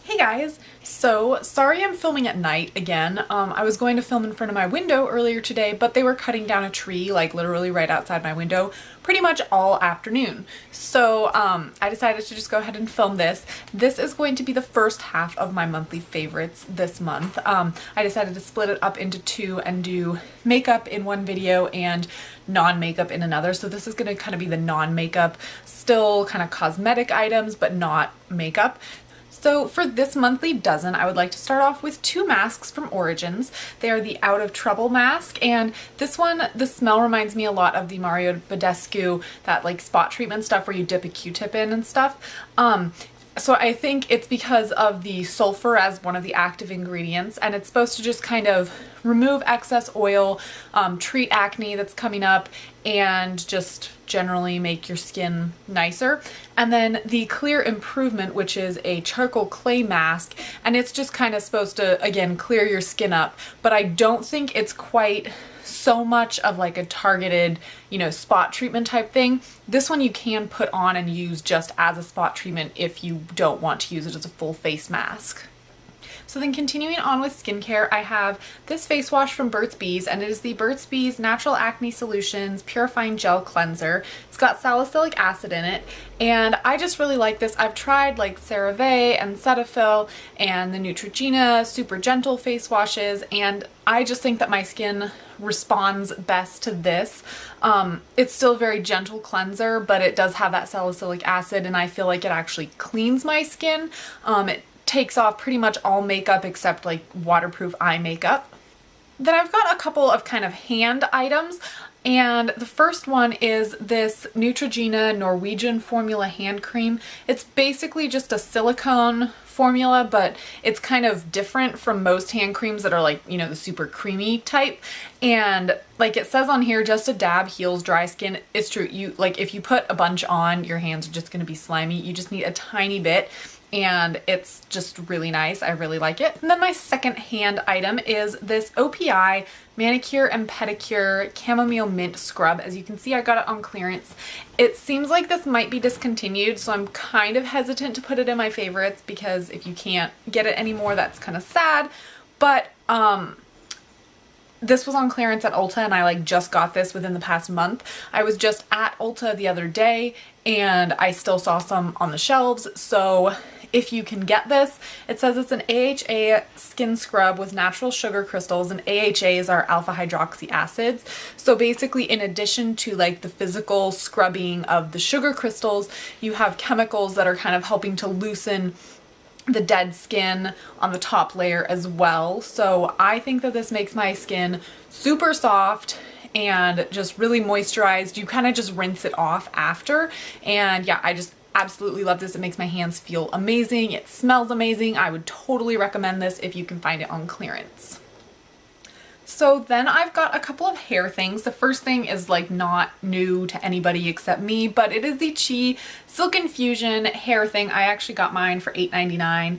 Hey guys! So sorry I'm filming at night again. I was going to film in front of my window earlier today, but they were cutting down a tree like literally right outside my window pretty much all afternoon. So I decided to just go ahead and film this. This is going to be the first half of my monthly favorites this month. I decided to split it up into two and do makeup in one video and non-makeup in another. So this is going to kind of be the non-makeup, still kind of cosmetic items, but not makeup. So for this monthly dozen, I would like to start off with two masks from Origins. They are the Out of Trouble mask, and this one, the smell reminds me a lot of the Mario Badescu, that like spot treatment stuff where you dip a Q-tip in and stuff. So I think it's because of the sulfur as one of the active ingredients, and it's supposed to just kind of remove excess oil, treat acne that's coming up, and just generally make your skin nicer. And then the Clear Improvement, which is a charcoal clay mask, and it's just kind of supposed to, again, clear your skin up, but I don't think it's quite so much of like a targeted, you know, spot treatment type thing. This one you can put on and use just as a spot treatment if you don't want to use it as a full face mask. So then continuing on with skincare, I have this face wash from Burt's Bees, and it is the Burt's Bees Natural Acne Solutions Purifying Gel Cleanser. It's got salicylic acid in it, and I just really like this. I've tried like CeraVe and Cetaphil and the Neutrogena Super Gentle face washes, and I just think that my skin responds best to this. It's still a very gentle cleanser, but it does have that salicylic acid, and I feel like it actually cleans my skin. It takes off pretty much all makeup except like waterproof eye makeup. Then I've got a couple of kind of hand items, and the first one is this Neutrogena Norwegian Formula hand cream. It's basically just a silicone formula, but it's kind of different from most hand creams that are like, you know, the super creamy type. And like it says on here, just a dab heals dry skin. It's true. You like if you put a bunch on, your hands are just going to be slimy. You just need a tiny bit, and it's just really nice. I really like it. And then my second hand item is this OPI Manicure and Pedicure Chamomile Mint Scrub. As you can see, I got it on clearance. It seems like this might be discontinued, so I'm kind of hesitant to put it in my favorites because if you can't get it anymore, that's kind of sad. But this was on clearance at Ulta, and I like just got this within the past month. I was just at Ulta the other day and I still saw some on the shelves, so if you can get this, it says it's an AHA skin scrub with natural sugar crystals, and AHAs are alpha hydroxy acids. So basically, in addition to like the physical scrubbing of the sugar crystals, you have chemicals that are kind of helping to loosen the dead skin on the top layer as well. So I think that this makes my skin super soft and just really moisturized. You kind of just rinse it off after, and yeah, I just absolutely love this. It makes my hands feel amazing. It smells amazing. I would totally recommend this if you can find it on clearance. So then I've got a couple of hair things. The first thing is like not new to anybody except me, but it is the Chi Silk Infusion hair thing. I actually got mine for $8.99.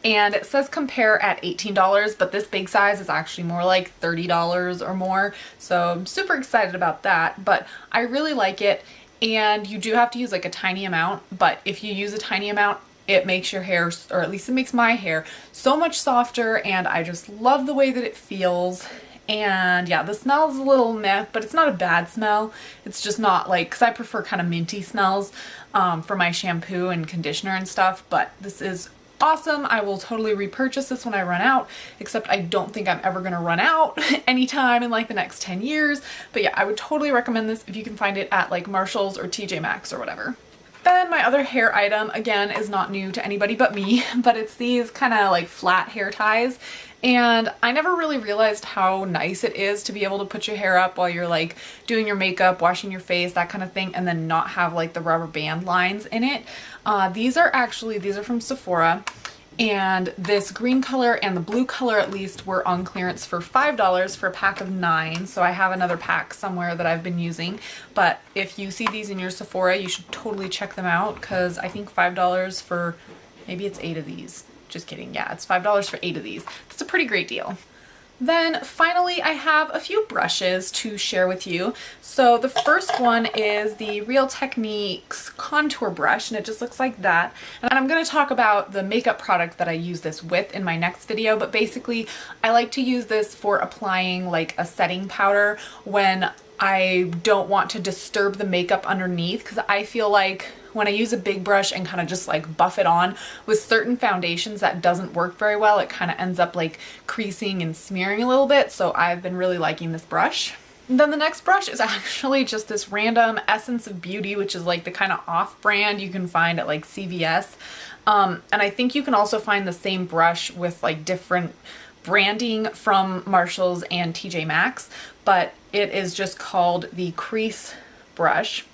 And it says compare at $18, but this big size is actually more like $30 or more. So I'm super excited about that, but I really like it. And you do have to use like a tiny amount, but if you use a tiny amount, it makes your hair, or at least it makes my hair, so much softer, and I just love the way that it feels. And yeah, the smell is a little meh, but it's not a bad smell. It's just not like, because I prefer kind of minty smells for my shampoo and conditioner and stuff, but this is awesome. I will totally repurchase this when I run out, except I don't think I'm ever going to run out anytime in like the next 10 years. But yeah, I would totally recommend this if you can find it at like Marshall's or TJ Maxx or whatever. Then my other hair item, again, is not new to anybody but me, but it's these kind of like flat hair ties. And I never really realized how nice it is to be able to put your hair up while you're like doing your makeup, washing your face, that kind of thing, and then not have like the rubber band lines in it. These are from Sephora, and this green color and the blue color at least were on clearance for $5 for a pack of 9. So I have another pack somewhere that I've been using, but if you see these in your Sephora, you should totally check them out, because I think $5 for, maybe it's 8 of these. Just kidding. Yeah, it's $5 for 8 of these. That's a pretty great deal. Then finally, I have a few brushes to share with you. So the first one is the Real Techniques contour brush, and it just looks like that. And I'm going to talk about the makeup product that I use this with in my next video, but basically I like to use this for applying like a setting powder when I don't want to disturb the makeup underneath, because I feel like when I use a big brush and kind of just like buff it on with certain foundations, that doesn't work very well. It kind of ends up like creasing and smearing a little bit. So I've been really liking this brush. And then the next brush is actually just this random Essence of Beauty, which is like the kind of off-brand you can find at like CVS. And I think you can also find the same brush with like different branding from Marshalls and TJ Maxx, but it is just called the Crease Brush.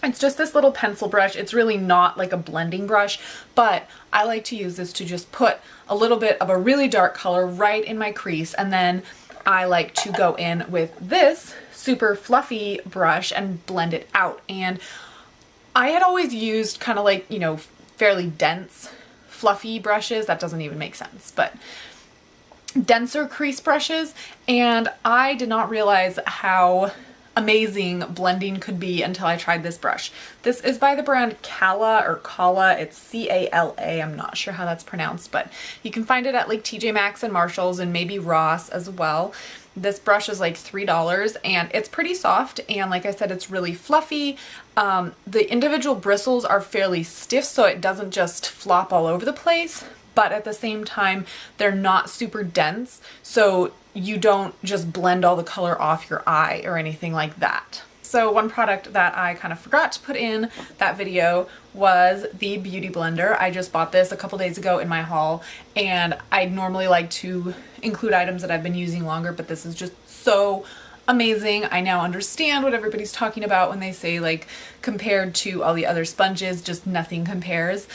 It's just this little pencil brush. It's really not like a blending brush, but I like to use this to just put a little bit of a really dark color right in my crease, and then I like to go in with this super fluffy brush and blend it out. And I had always used kind of like, you know, fairly dense fluffy brushes. That doesn't even make sense, but denser crease brushes, and I did not realize how amazing blending could be until I tried this brush. This is by the brand Cala or Kala. It's C-A-L-A. I'm not sure how that's pronounced, but you can find it at like TJ Maxx and Marshalls and maybe Ross as well. This brush is like $3 and it's pretty soft, and like I said, it's really fluffy. The individual bristles are fairly stiff, so it doesn't just flop all over the place, but at the same time, they're not super dense, so you don't just blend all the color off your eye or anything like that. So one product that I kind of forgot to put in that video was the Beauty Blender. I just bought this a couple days ago in my haul, and I normally like to include items that I've been using longer, but this is just so amazing. I now understand what everybody's talking about when they say like compared to all the other sponges, just nothing compares.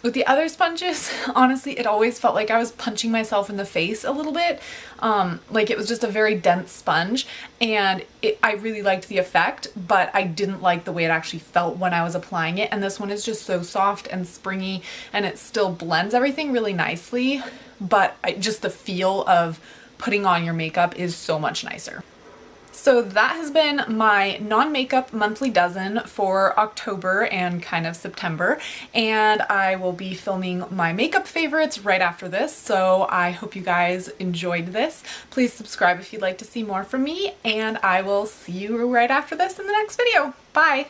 With the other sponges, honestly, it always felt like I was punching myself in the face a little bit. Like it was just a very dense sponge, and I really liked the effect, but I didn't like the way it actually felt when I was applying it. And this one is just so soft and springy, and it still blends everything really nicely, but just the feel of putting on your makeup is so much nicer. So that has been my non-makeup monthly dozen for October and kind of September, and I will be filming my makeup favorites right after this, so I hope you guys enjoyed this. Please subscribe if you'd like to see more from me, and I will see you right after this in the next video. Bye!